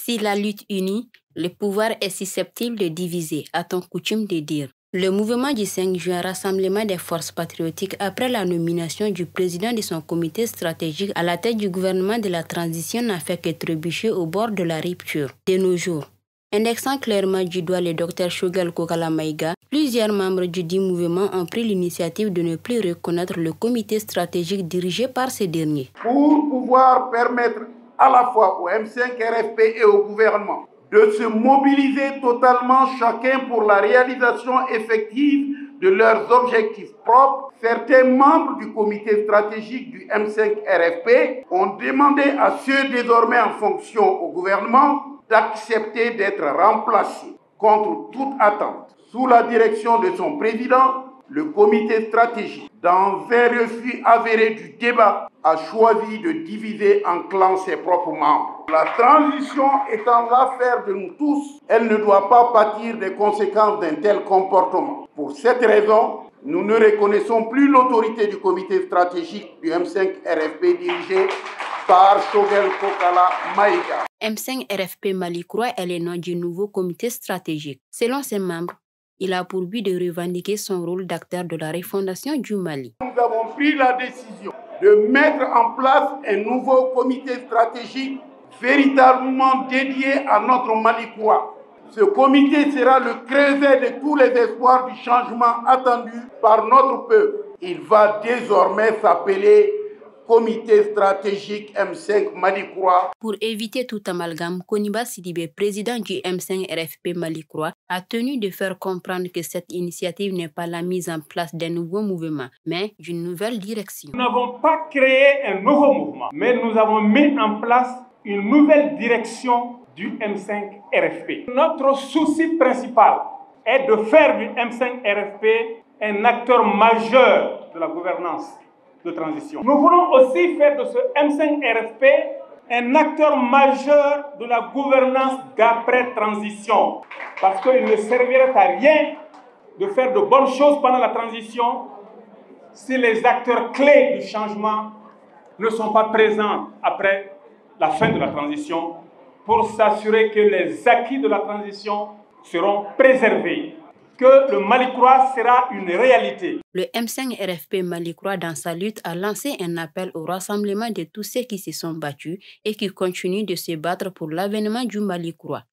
Si la lutte unit, le pouvoir est susceptible de diviser, a-t-on coutume de dire. Le mouvement du 5 juin, Rassemblement des forces patriotiques, après la nomination du président de son comité stratégique à la tête du gouvernement de la transition, n'a fait que trébucher au bord de la rupture. De nos jours, indexant clairement du doigt le Dr Choguel Kokala Maïga, plusieurs membres du dit mouvement ont pris l'initiative de ne plus reconnaître le comité stratégique dirigé par ce dernier. Pour pouvoir permettre à la fois au M5 RFP et au gouvernement de se mobiliser totalement chacun pour la réalisation effective de leurs objectifs propres, certains membres du comité stratégique du M5 RFP ont demandé à ceux désormais en fonction au gouvernement d'accepter d'être remplacés contre toute attente. Sous la direction de son président, le comité stratégique, dans un refus avéré du débat, a choisi de diviser en clans ses propres membres. La transition étant l'affaire de nous tous, elle ne doit pas pâtir des conséquences d'un tel comportement. Pour cette raison, nous ne reconnaissons plus l'autorité du comité stratégique du M5 RFP dirigé par Choguel Kokala Maïga. M5 RFP Malikroa est le nom du nouveau comité stratégique. Selon ses membres, il a pour but de revendiquer son rôle d'acteur de la refondation du Mali. Nous avons pris la décision de mettre en place un nouveau comité stratégique véritablement dédié à notre Malikroa. Ce comité sera le creuset de tous les espoirs du changement attendu par notre peuple. Il va désormais s'appeler Comité stratégique M5 Malikroa. Pour éviter tout amalgame, Koniba Sidibé, président du M5 RFP Malikroa, a tenu de faire comprendre que cette initiative n'est pas la mise en place d'un nouveau mouvement, mais d'une nouvelle direction. Nous n'avons pas créé un nouveau mouvement, mais nous avons mis en place une nouvelle direction du M5 RFP. Notre souci principal est de faire du M5 RFP un acteur majeur de la gouvernance de transition. Nous voulons aussi faire de ce M5 RFP un acteur majeur de la gouvernance d'après-transition. Parce qu'il ne servirait à rien de faire de bonnes choses pendant la transition si les acteurs clés du changement ne sont pas présents après la fin de la transition pour s'assurer que les acquis de la transition seront préservés, que le Malikroa sera une réalité. Le M5 RFP Malikroa, dans sa lutte, a lancé un appel au rassemblement de tous ceux qui se sont battus et qui continuent de se battre pour l'avènement du Malikroa.